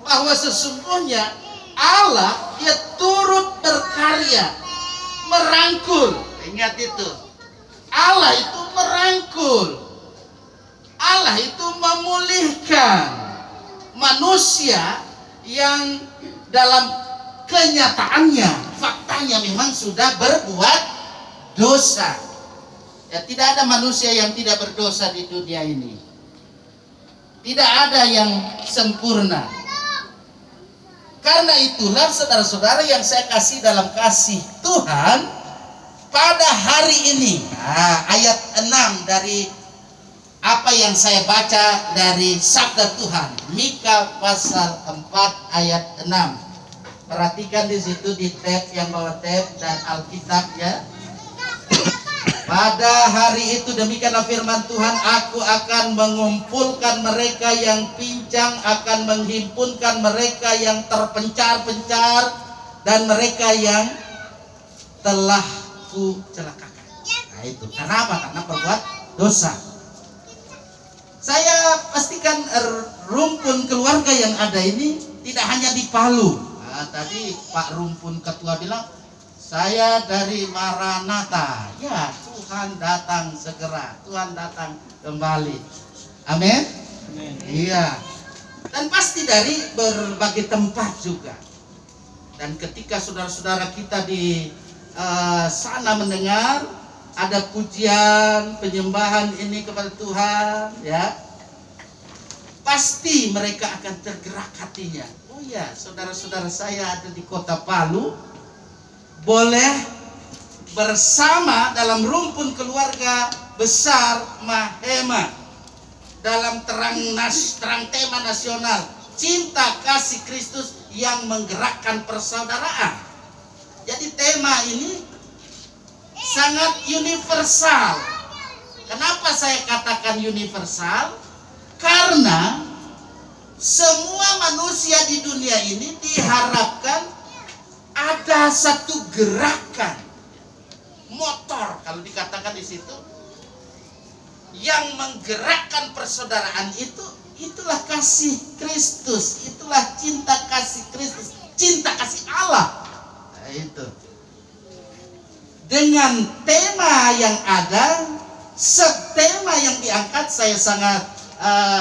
bahwa sesungguhnya Allah dia turut berkarya, merangkul. Ingat itu. Allah itu merangkul. Allah itu memulihkan manusia yang dalam kenyataannya, faktanya memang sudah berbuat dosa. Ya, tidak ada manusia yang tidak berdosa di dunia ini. Tidak ada yang sempurna. Karena itulah saudara-saudara yang saya kasih dalam kasih Tuhan, pada hari ini, ayat 6 dari apa yang saya baca dari sabda Tuhan, Mika pasal 4 ayat 6. Perhatikan di situ di tab yang bawa tab dan Alkitab ya. Pada hari itu demikianlah firman Tuhan, aku akan mengumpulkan mereka yang pincang, akan menghimpunkan mereka yang terpencar-pencar, dan mereka yang telah kucelakakan. Nah itu, karena apa? Karena berbuat dosa. Saya pastikan rumpun keluarga yang ada ini tidak hanya di Palu. Nah, tadi Pak Rumpun Ketua bilang, saya dari Maranatha. Ya, Tuhan datang segera. Tuhan datang kembali. Amin. Iya. Dan pasti dari berbagai tempat juga. Dan ketika saudara-saudara kita di sana mendengar ada pujian, penyembahan ini kepada Tuhan, ya, pasti mereka akan tergerak hatinya. Oh ya, saudara-saudara saya ada di kota Palu, boleh bersama dalam rumpun keluarga besar Mahema dalam terang tema nasional cinta kasih Kristus yang menggerakkan persaudaraan. Jadi tema ini sangat universal. Kenapa saya katakan universal? Karena semua manusia di dunia ini diharapkan ada satu gerakan motor, kalau dikatakan di situ, yang menggerakkan persaudaraan itu. Itulah kasih Kristus, itulah cinta kasih Kristus, cinta kasih Allah. Nah, itu. Dengan tema yang ada, setema yang diangkat, saya sangat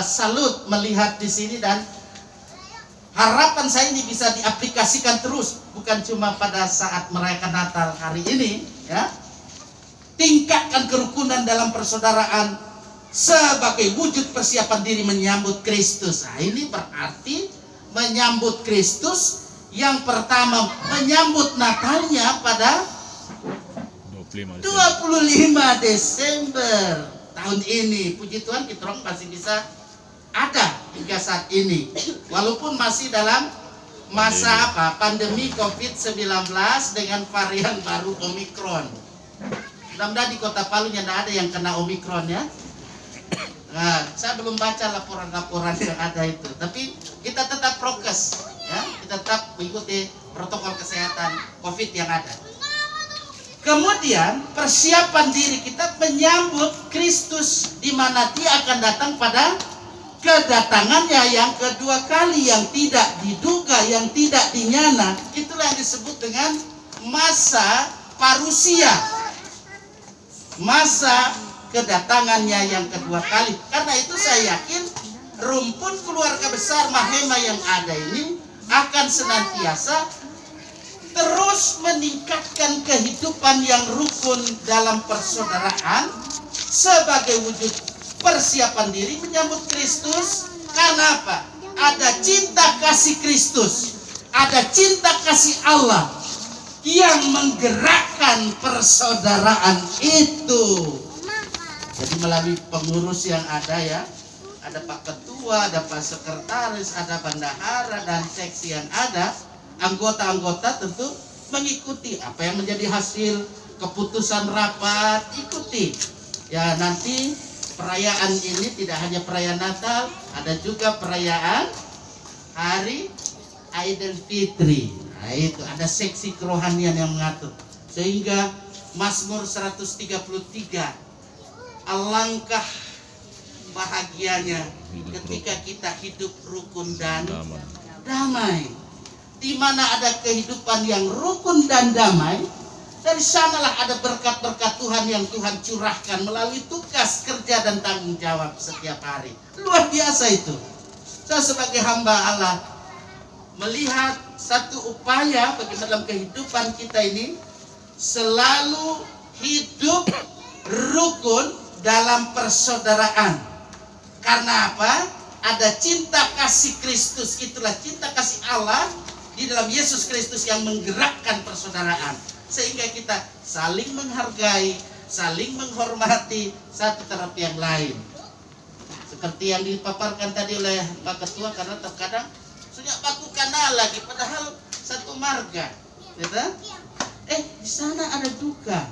salut melihat di sini, dan harapan saya ini bisa diaplikasikan terus, bukan cuma pada saat merayakan Natal hari ini, ya. Tingkatkan kerukunan dalam persaudaraan sebagai wujud persiapan diri menyambut Kristus. Nah, ini berarti menyambut Kristus yang pertama, menyambut Natalnya pada 25 Desember tahun ini. Puji Tuhan, kita orang masih bisa ada hingga saat ini, walaupun masih dalam masa pandemi COVID-19 dengan varian baru Omikron. Mudah-mudahan di kota Palu tidak ada yang kena Omikron ya. Nah, saya belum baca laporan-laporan yang ada itu, tapi kita tetap prokes ya, kita tetap mengikuti protokol kesehatan COVID yang ada. Kemudian persiapan diri kita menyambut Kristus, di mana Dia akan datang pada kedatangannya yang kedua kali, yang tidak diduga, yang tidak dinyana. Itulah yang disebut dengan masa parusia, masa kedatangannya yang kedua kali. Karena itu saya yakin rumpun keluarga besar Mahema yang ada ini akan senantiasa terus meningkatkan kehidupan yang rukun dalam persaudaraan sebagai wujud persiapan diri menyambut Kristus. Karena apa? Ada cinta kasih Kristus, ada cinta kasih Allah yang menggerakkan persaudaraan itu. Jadi melalui pengurus yang ada ya, ada Pak Ketua, ada Pak Sekretaris, ada Bendahara, dan seksi yang ada, anggota-anggota tentu mengikuti apa yang menjadi hasil keputusan rapat, ikuti. Ya, nanti perayaan ini tidak hanya perayaan Natal, ada juga perayaan Hari Idul Fitri. Nah, itu ada seksi kerohanian yang mengatur. Sehingga Mazmur 133, alangkah bahagianya ketika kita hidup rukun dan damai. Di mana ada kehidupan yang rukun dan damai, dari sanalah ada berkat-berkat Tuhan yang Tuhan curahkan melalui tugas kerja dan tanggung jawab setiap hari. Luar biasa itu. Saya sebagai hamba Allah melihat satu upaya bagaimana dalam kehidupan kita ini selalu hidup rukun dalam persaudaraan. Karena apa? Ada cinta kasih Kristus, itulah cinta kasih Allah di dalam Yesus Kristus yang menggerakkan persaudaraan. Sehingga kita saling menghargai, saling menghormati satu terhadap yang lain. Seperti yang dipaparkan tadi oleh Pak Ketua, karena terkadang sudah baku kenal lagi, padahal satu marga, gitu? Di sana ada duka,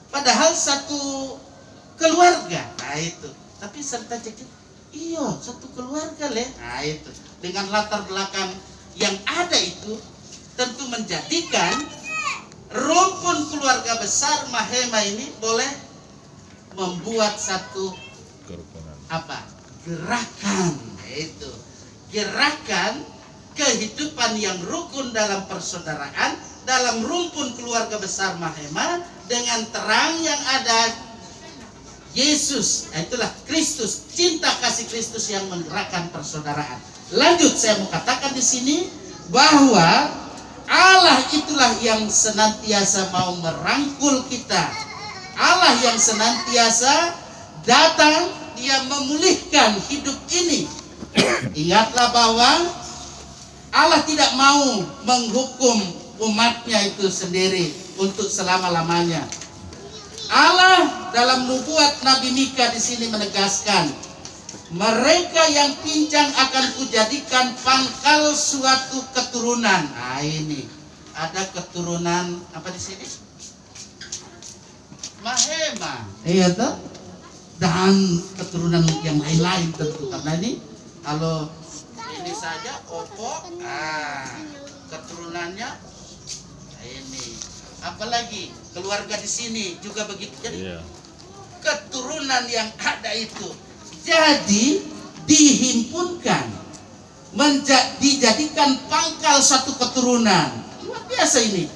padahal satu keluarga. Nah itu. Tapi serta cekit, iya satu keluarga leh. Nah itu. Dengan latar belakang yang ada itu tentu menjadikan rumpun keluarga besar Mahema ini boleh membuat satu gerakan, yaitu gerakan kehidupan yang rukun dalam persaudaraan dalam rumpun keluarga besar Mahema dengan terang yang ada Yesus, itulah Kristus, cinta kasih Kristus yang menggerakkan persaudaraan. Lanjut, saya mau katakan di sini bahwa Allah itulah yang senantiasa mau merangkul kita. Allah yang senantiasa datang, Dia memulihkan hidup ini. Ingatlah bahwa Allah tidak mau menghukum umatnya itu sendiri untuk selama-lamanya. Allah dalam nubuat Nabi Mika di sini menegaskan, mereka yang pincang akan kujadikan pangkal suatu keturunan. Nah ini ada keturunan apa di sini? Mahema. Iya toh? Dan keturunan yang lain-lain tentu, karena ini kalau ini saja Opok, keturunannya ini. Apalagi keluarga di sini juga begitu. Jadi keturunan yang ada itu jadi dihimpunkan, dijadikan pangkal satu keturunan. Luar biasa ini.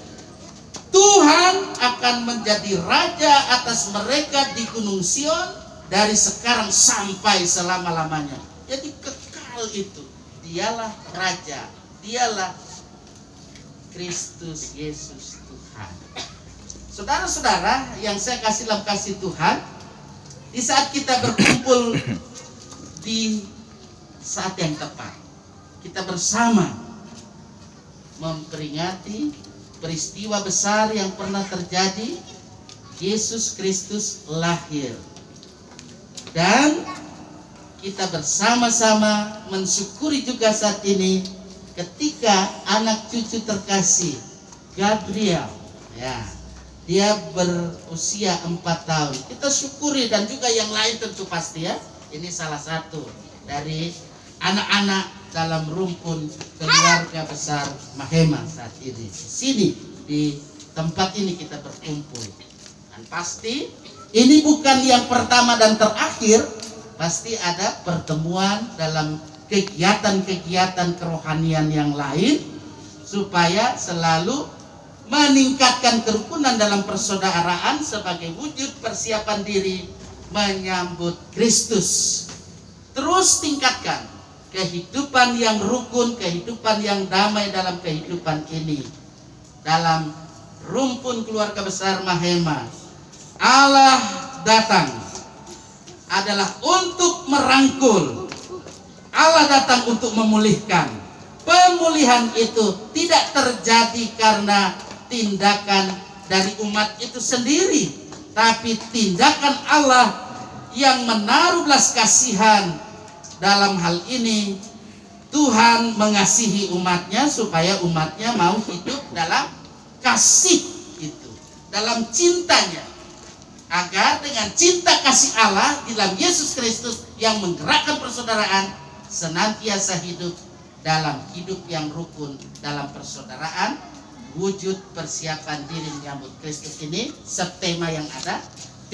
Tuhan akan menjadi raja atas mereka di Gunung Sion dari sekarang sampai selama-lamanya. Jadi kekal itu. Dialah raja, dialah Kristus Yesus Tuhan. Saudara-saudara yang saya kasih dalam kasih Tuhan, di saat kita berkumpul di saat yang tepat, kita bersama memperingati peristiwa besar yang pernah terjadi. Yesus Kristus lahir, dan kita bersama-sama mensyukuri juga saat ini ketika anak cucu terkasih Gabriel, ya, dia berusia 4 tahun. Kita syukuri, dan juga yang lain tentu pasti ya. Ini salah satu dari anak-anak dalam rumpun keluarga besar Mahema saat ini. Di sini, di tempat ini kita berkumpul. Dan pasti ini bukan yang pertama dan terakhir. Pasti ada pertemuan dalam kegiatan-kegiatan kerohanian yang lain, supaya selalu meningkatkan kerukunan dalam persaudaraan sebagai wujud persiapan diri menyambut Kristus. Terus tingkatkan kehidupan yang rukun, kehidupan yang damai dalam kehidupan ini. Dalam rumpun keluarga besar Mahema, Allah datang adalah untuk merangkul. Allah datang untuk memulihkan. Pemulihan itu tidak terjadi karena tindakan dari umat itu sendiri, tapi tindakan Allah yang menaruh belas kasihan. Dalam hal ini Tuhan mengasihi umatnya supaya umatnya mau hidup dalam kasih itu, dalam cintanya, agar dengan cinta kasih Allah di dalam Yesus Kristus yang menggerakkan persaudaraan, senantiasa hidup dalam hidup yang rukun dalam persaudaraan, wujud persiapan diri menyambut Kristus ini. Subtema yang ada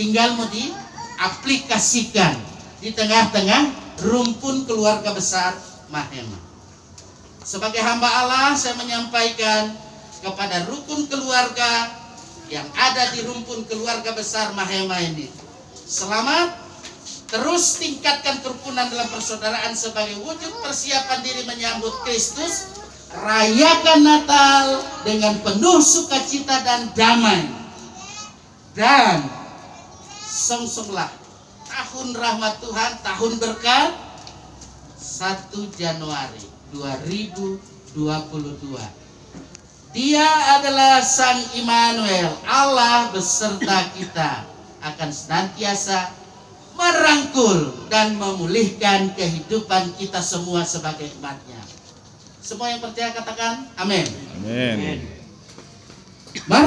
tinggal mau diaplikasikan di tengah-tengah rumpun keluarga besar Mahema. Sebagai hamba Allah, saya menyampaikan kepada rukun keluarga yang ada di rumpun keluarga besar Mahema ini, selamat, terus tingkatkan kerukunan dalam persaudaraan sebagai wujud persiapan diri menyambut Kristus. Rayakan Natal dengan penuh sukacita dan damai, dan songsonglah tahun rahmat Tuhan, tahun berkat 1 Januari 2022. Dia adalah Sang Immanuel, Allah beserta kita, akan senantiasa merangkul dan memulihkan kehidupan kita semua sebagai umatnya. Semua yang percaya katakan amin. Amin. Mari